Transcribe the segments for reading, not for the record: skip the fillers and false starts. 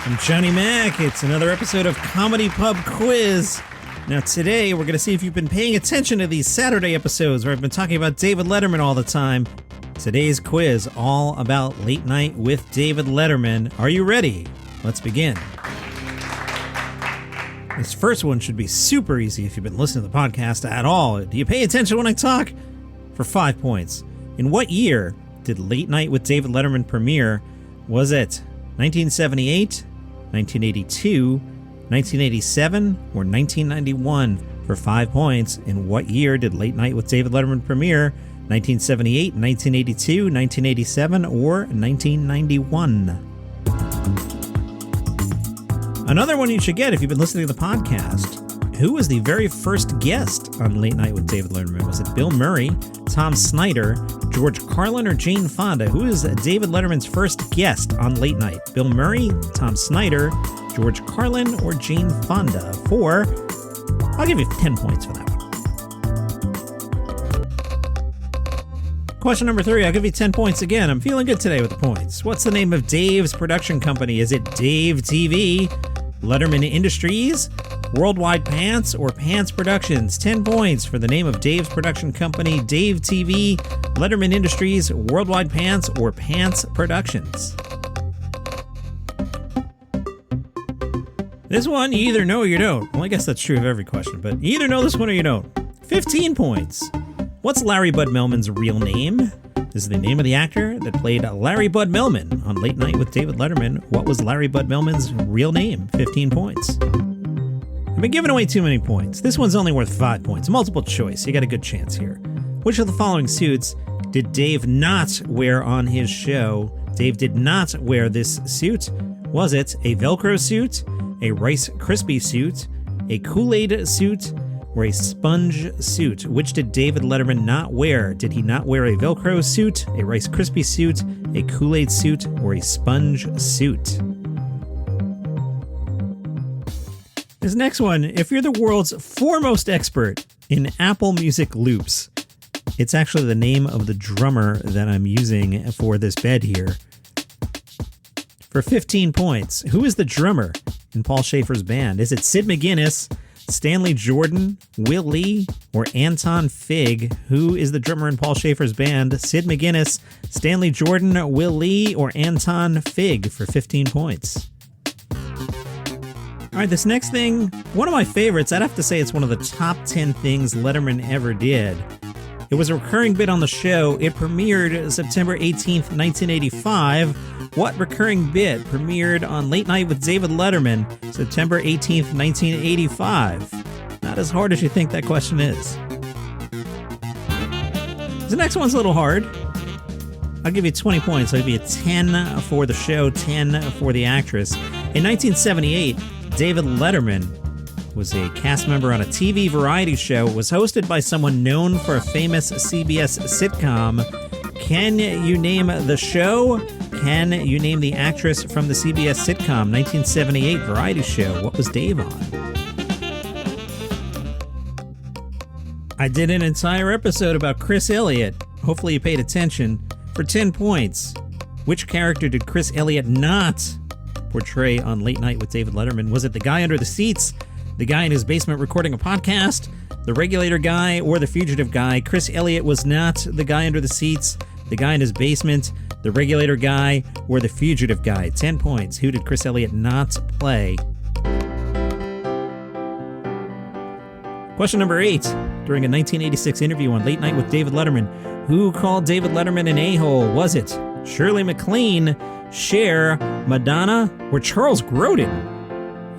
I'm Johnny Mac. It's another episode of Comedy Pub Quiz. Now today we're going to see if you've been paying attention to these Saturday episodes where I've been talking about David Letterman all the time. Today's quiz, all about Late Night with David Letterman. Are you ready? Let's begin. This first one should be super easy if you've been listening to the podcast at all. Do you pay attention when I talk? For 5 points. In what year did Late Night with David Letterman premiere? Was it 1978, 1982, 1987, or 1991? For 5 points. In what year did Late Night with David Letterman premiere? 1978, 1982, 1987, or 1991? Another one you should get if you've been listening to the podcast. Who was the very first guest on Late Night with David Letterman? Was it Bill Murray, Tom Snyder, George Carlin, or Jane Fonda? Who is David Letterman's first guest on Late Night? Bill Murray, Tom Snyder, George Carlin, or Jane Fonda? I'll give you 10 points for that one. Question number 3, I'll give you 10 points again. I'm feeling good today with the points. What's the name of Dave's production company? Is it Dave TV, Letterman Industries, Worldwide Pants, or Pants Productions? 10 points for the name of Dave's production company: Dave TV, Letterman Industries, Worldwide Pants, or Pants Productions. This one, you either know or you don't. Well, I guess that's true of every question, but you either know this one or you don't. 15 points. What's Larry Bud Melman's real name? This is the name of the actor that played Larry Bud Melman on Late Night with David Letterman. What was Larry Bud Melman's real name? 15 points. I've been giving away too many points. This one's only worth 5 points. Multiple choice. You got a good chance here. Which of the following suits did Dave not wear on his show? Dave did not wear this suit. Was it a Velcro suit, a Rice Krispie suit, a Kool-Aid suit, or a sponge suit? Which did David Letterman not wear? Did he not wear a Velcro suit, a Rice Krispie suit, a Kool-Aid suit, or a sponge suit? This next one, if you're the world's foremost expert in Apple Music loops, it's actually the name of the drummer that I'm using for this bed here. For 15 points, who is the drummer in Paul Schaefer's band? Is it Sid McGuinness, Stanley Jordan, Will Lee, or Anton Fig? Who is the drummer in Paul Schaefer's band? Sid McGuinness, Stanley Jordan, Will Lee, or Anton Fig? For 15 points. All right, this next thing, one of my favorites. I'd have to say it's one of the top 10 things Letterman ever did. It was a recurring bit on the show. It premiered September 18th, 1985. What recurring bit premiered on Late Night with David Letterman, September 18th, 1985? Not as hard as you think that question is. The next one's a little hard. I'll give you 20 points. I'll give you 10 for the show, 10 for the actress. In 1978, David Letterman was a cast member on a TV variety show. It was hosted by someone known for a famous CBS sitcom. Can you name the show? Can you name the actress from the CBS sitcom 1978 variety show? What was Dave on? I did an entire episode about Chris Elliot. Hopefully you paid attention. For 10 points, which character did Chris Elliot not portray on Late Night with David Letterman? Was it the guy under the seats, the guy in his basement recording a podcast, the regulator guy, or the fugitive guy? Chris Elliot was not the guy under the seats, the guy in his basement, the regulator guy, or the fugitive guy. 10 points. Who did Chris Elliot not play? Question number 8. During a 1986 interview on Late Night with David Letterman, who called David Letterman an a-hole? Was it Shirley MacLaine, Cher, Madonna, or Charles Grodin?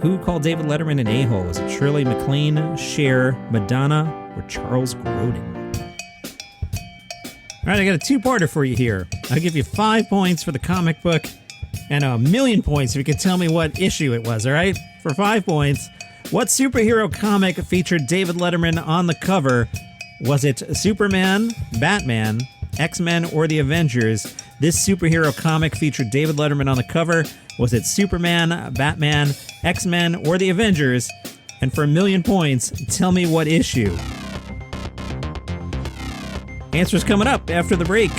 Who called David Letterman an a-hole? Was it Shirley MacLaine, Cher, Madonna, or Charles Grodin? All right, I got a two-parter for you here. I'll give you 5 points for the comic book and 1,000,000 points if you can tell me what issue it was, all right? For 5 points, what superhero comic featured David Letterman on the cover? Was it Superman, Batman, X-Men, or the Avengers? This superhero comic featured David Letterman on the cover. Was it Superman, Batman, X-Men, or the Avengers? And for 1,000,000 points, tell me what issue. Answers coming up after the break.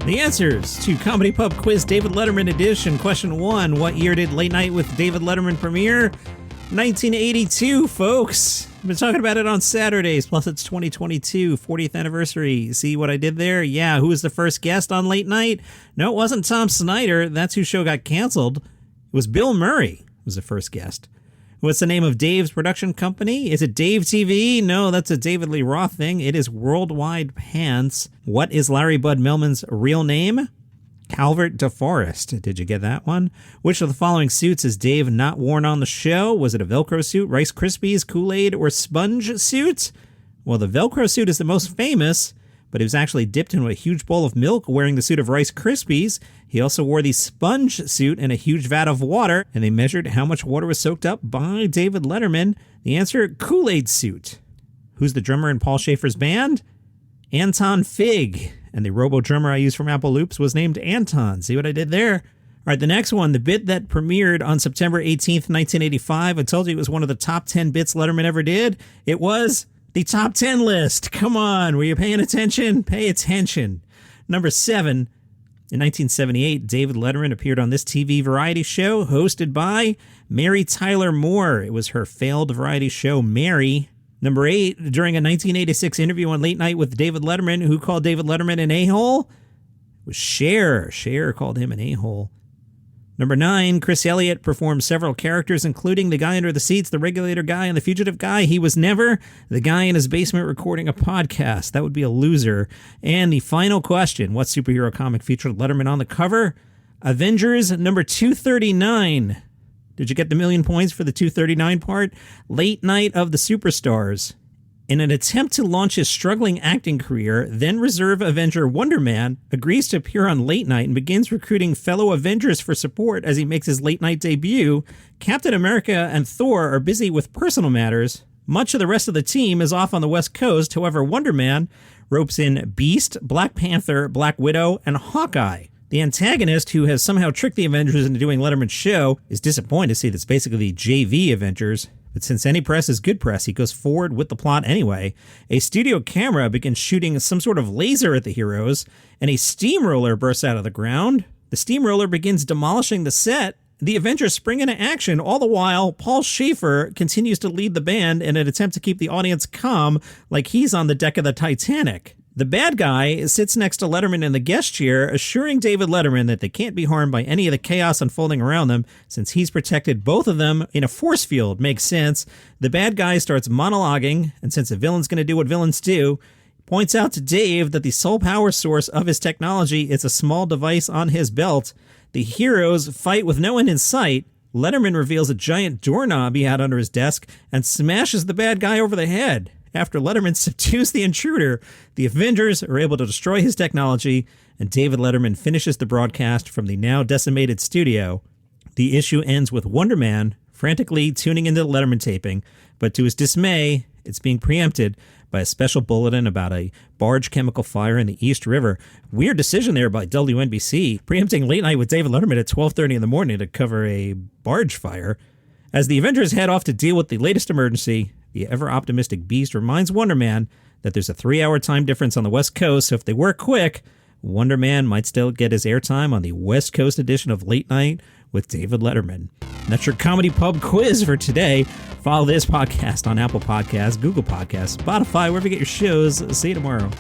The answers to Comedy Pub Quiz David Letterman edition. Question 1. What year did Late Night with David Letterman premiere? 1982, folks. I've been talking about it on Saturdays, plus it's 2022, 40th anniversary. See what I did there? Yeah, who was the first guest on Late Night? No, it wasn't Tom Snyder. That's whose show got canceled. It was Bill Murray who was the first guest. What's the name of Dave's production company? Is it Dave TV? No, that's a David Lee Roth thing. It is Worldwide Pants. What is Larry Bud Melman's real name? Calvert DeForest. Did you get that one? Which of the following suits has Dave not worn on the show? Was it a Velcro suit, Rice Krispies, Kool-Aid, or sponge suit? Well, the Velcro suit is the most famous, but he was actually dipped into a huge bowl of milk wearing the suit of Rice Krispies. He also wore the sponge suit in a huge vat of water, and they measured how much water was soaked up by David Letterman. The answer, Kool-Aid suit. Who's the drummer in Paul Schaefer's band? Anton Fig. And the robo-drummer I used from Apple Loops was named Anton. See what I did there? All right, the next one, the bit that premiered on September 18th, 1985. I told you it was one of the top 10 bits Letterman ever did. It was the top 10 list. Come on, were you paying attention? Pay attention. Number 7, in 1978, David Letterman appeared on this TV variety show hosted by Mary Tyler Moore. It was her failed variety show, Mary. Number 8, during a 1986 interview on Late Night with David Letterman, who called David Letterman an a-hole? It was Cher. Cher called him an a-hole. Number 9, Chris Elliot performed several characters, including the guy under the seats, the regulator guy, and the fugitive guy. He was never the guy in his basement recording a podcast. That would be a loser. And the final question, what superhero comic featured Letterman on the cover? Avengers number 239. Did you get the million points for the 239 part? Late Night of the Superstars. In an attempt to launch his struggling acting career, then Reserve Avenger Wonder Man agrees to appear on Late Night and begins recruiting fellow Avengers for support as he makes his Late Night debut. Captain America and Thor are busy with personal matters. Much of the rest of the team is off on the West Coast. However, Wonder Man ropes in Beast, Black Panther, Black Widow, and Hawkeye. The antagonist, who has somehow tricked the Avengers into doing Letterman's show, is disappointed to see that's basically the JV Avengers. But since any press is good press, he goes forward with the plot anyway. A studio camera begins shooting some sort of laser at the heroes, and a steamroller bursts out of the ground. The steamroller begins demolishing the set. The Avengers spring into action, all the while Paul Schaefer continues to lead the band in an attempt to keep the audience calm like he's on the deck of the Titanic. The bad guy sits next to Letterman in the guest chair, assuring David Letterman that they can't be harmed by any of the chaos unfolding around them, since he's protected both of them in a force field. Makes sense. The bad guy starts monologuing, and since a villain's going to do what villains do, points out to Dave that the sole power source of his technology is a small device on his belt. The heroes fight with no end in sight. Letterman reveals a giant doorknob he had under his desk and smashes the bad guy over the head. After Letterman subdues the intruder, the Avengers are able to destroy his technology, and David Letterman finishes the broadcast from the now decimated studio. The issue ends with Wonder Man frantically tuning into the Letterman taping, but to his dismay, it's being preempted by a special bulletin about a barge chemical fire in the East River. Weird decision there by WNBC, preempting Late Night with David Letterman at 12:30 in the morning to cover a barge fire. As the Avengers head off to deal with the latest emergency, the ever-optimistic Beast reminds Wonder Man that there's a 3-hour time difference on the West Coast, so if they work quick, Wonder Man might still get his airtime on the West Coast edition of Late Night with David Letterman. And that's your Comedy Pub Quiz for today. Follow this podcast on Apple Podcasts, Google Podcasts, Spotify, wherever you get your shows. See you tomorrow.